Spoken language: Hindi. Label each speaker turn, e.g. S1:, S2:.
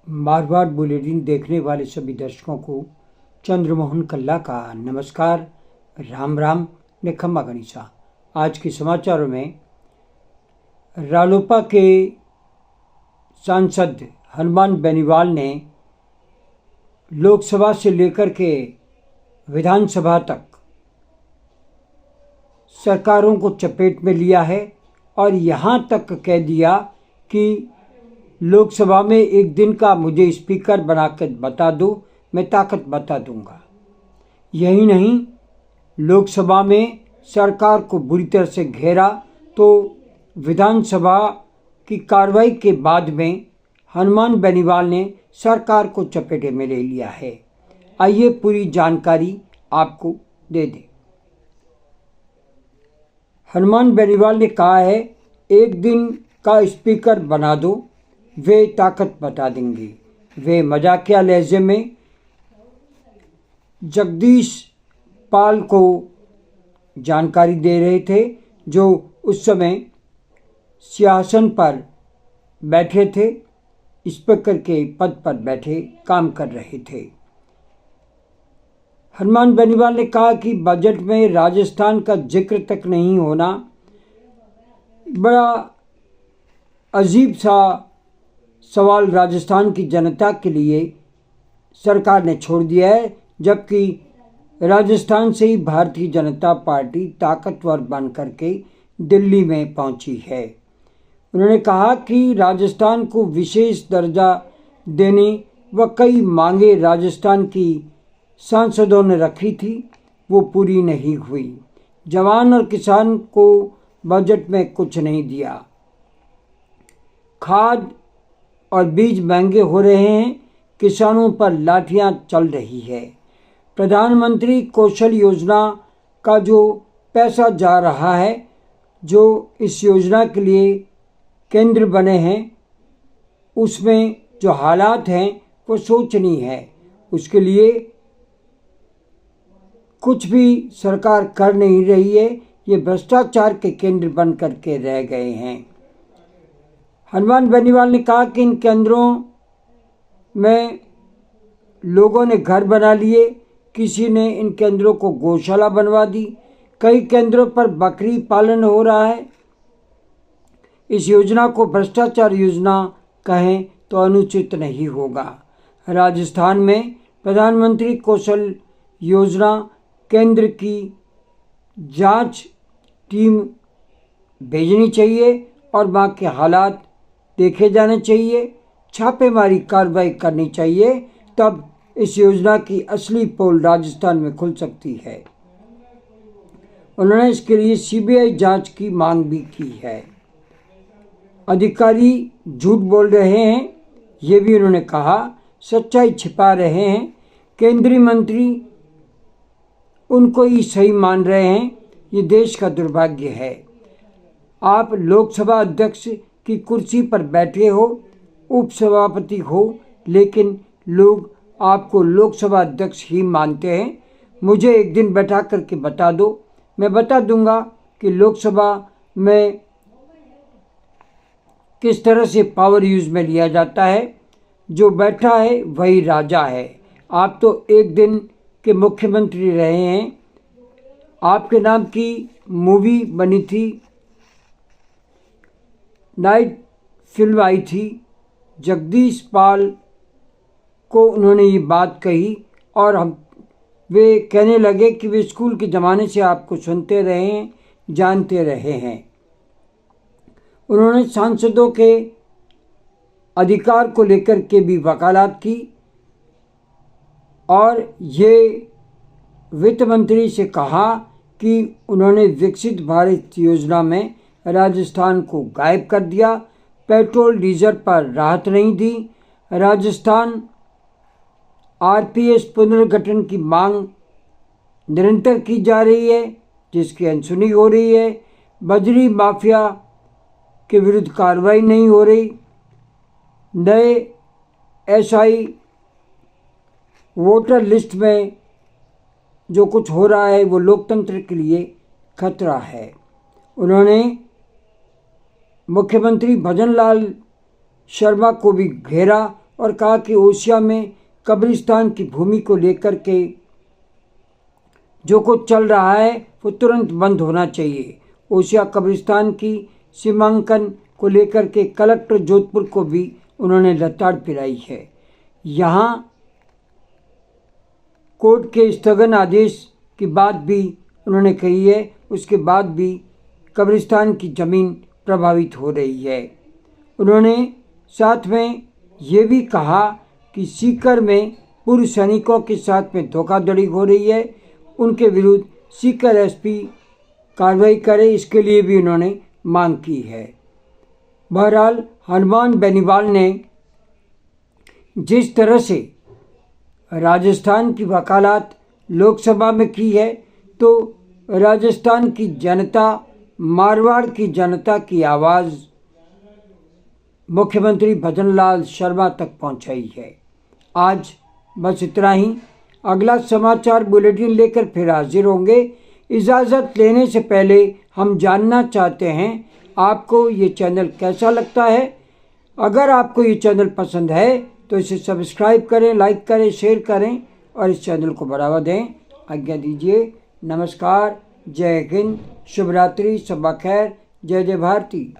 S1: मारवाड़ बुलेटिन देखने वाले सभी दर्शकों को चंद्रमोहन कल्ला का नमस्कार, राम राम ने खम्मा गणिसा। आज के समाचारों में रालोपा के सांसद हनुमान बेनीवाल ने लोकसभा से लेकर के विधानसभा तक सरकारों को चपेट में लिया है और यहाँ तक कह दिया कि लोकसभा में एक दिन का मुझे स्पीकर बनाकर बता दो, मैं ताकत बता दूंगा। यही नहीं, लोकसभा में सरकार को बुरी तरह से घेरा तो विधानसभा की कार्रवाई के बाद में हनुमान बेनीवाल ने सरकार को चपेटे में ले लिया है। आइए पूरी जानकारी आपको दे दें। हनुमान बेनीवाल ने कहा है, एक दिन का स्पीकर बना दो, वे ताकत बता देंगे। वे मजाकिया लहजे में जगदीश पाल को जानकारी दे रहे थे, जो उस समय सिंहासन पर बैठे थे, स्पीकर के पद पर बैठे काम कर रहे थे। हनुमान बेनीवाल ने कहा कि बजट में राजस्थान का जिक्र तक नहीं होना बड़ा अजीब सा सवाल राजस्थान की जनता के लिए सरकार ने छोड़ दिया है, जबकि राजस्थान से ही भारतीय जनता पार्टी ताकतवर बन करके दिल्ली में पहुंची है। उन्होंने कहा कि राजस्थान को विशेष दर्जा देने व कई मांगे राजस्थान की सांसदों ने रखी थी, वो पूरी नहीं हुई। जवान और किसान को बजट में कुछ नहीं दिया। खाद और बीज महंगे हो रहे हैं, किसानों पर लाठियां चल रही है। प्रधानमंत्री कौशल योजना का जो पैसा जा रहा है, जो इस योजना के लिए केंद्र बने हैं, उसमें जो हालात हैं वो सोचनीय है। उसके लिए कुछ भी सरकार कर नहीं रही है, ये भ्रष्टाचार के केंद्र बन करके रह गए हैं। हनुमान बेनीवाल ने कहा कि इन केंद्रों में लोगों ने घर बना लिए, किसी ने इन केंद्रों को गौशाला बनवा दी, कई केंद्रों पर बकरी पालन हो रहा है। इस योजना को भ्रष्टाचार योजना कहें तो अनुचित नहीं होगा। राजस्थान में प्रधानमंत्री कौशल योजना केंद्र की जांच टीम भेजनी चाहिए और वहाँ के हालात देखे जाने चाहिए, छापेमारी कार्रवाई करनी चाहिए, तब इस योजना की असली पोल राजस्थान में खुल सकती है। उन्होंने इसके लिए सीबीआई जांच की मांग भी की है। अधिकारी झूठ बोल रहे हैं, ये भी उन्होंने कहा, सच्चाई छिपा रहे हैं। केंद्रीय मंत्री उनको ही सही मान रहे हैं, ये देश का दुर्भाग्य है। आप लोकसभा अध्यक्ष की कुर्सी पर बैठे हो, उपसभापति हो, लेकिन लोग आपको लोकसभा अध्यक्ष ही मानते हैं। मुझे एक दिन बैठा करके बता दो, मैं बता दूंगा कि लोकसभा में किस तरह से पावर यूज में लिया जाता है। जो बैठा है वही राजा है। आप तो एक दिन के मुख्यमंत्री रहे हैं। आपके नाम की मूवी बनी थी, नाइट फिल्म आई थी, जगदीश पाल को उन्होंने ये बात कही और वे कहने लगे कि वे स्कूल के ज़माने से आपको सुनते रहे हैं, जानते रहे हैं। उन्होंने सांसदों के अधिकार को लेकर के भी वकालत की और ये वित्त मंत्री से कहा कि उन्होंने विकसित भारत योजना में राजस्थान को गायब कर दिया, पेट्रोल डीजल पर राहत नहीं दी। राजस्थान आरपीएस पुनर्गठन की मांग निरंतर की जा रही है, जिसकी अनसुनी हो रही है। बजरी माफिया के विरुद्ध कार्रवाई नहीं हो रही। नए एसआई वोटर लिस्ट में जो कुछ हो रहा है वो लोकतंत्र के लिए खतरा है। उन्होंने मुख्यमंत्री भजन लाल शर्मा को भी घेरा और कहा कि ओसिया में कब्रिस्तान की भूमि को लेकर के जो कुछ चल रहा है वो तुरंत बंद होना चाहिए। ओसिया कब्रिस्तान की सीमांकन को लेकर के कलेक्टर जोधपुर को भी उन्होंने लताड़ पिराई है। यहाँ कोर्ट के स्थगन आदेश की बात भी उन्होंने कही है, उसके बाद भी कब्रिस्तान की ज़मीन प्रभावित हो रही है। उन्होंने साथ में ये भी कहा कि सीकर में पूर्व सैनिकों के साथ में धोखाधड़ी हो रही है, उनके विरुद्ध सीकर एसपी कार्रवाई करे, इसके लिए भी उन्होंने मांग की है। बहरहाल हनुमान बेनीवाल ने जिस तरह से राजस्थान की वकालत लोकसभा में की है, तो राजस्थान की जनता, मारवाड़ की जनता की आवाज़ मुख्यमंत्री भजनलाल शर्मा तक पहुंचाई है। आज बस इतना ही। अगला समाचार बुलेटिन लेकर फिर हाजिर होंगे। इजाज़त लेने से पहले हम जानना चाहते हैं आपको ये चैनल कैसा लगता है। अगर आपको ये चैनल पसंद है तो इसे सब्सक्राइब करें, लाइक करें, शेयर करें और इस चैनल को बढ़ावा दें। आज्ञा दीजिए। नमस्कार, जय हिंद, शुभ रात्रि, शब खैर, जय जय भारती।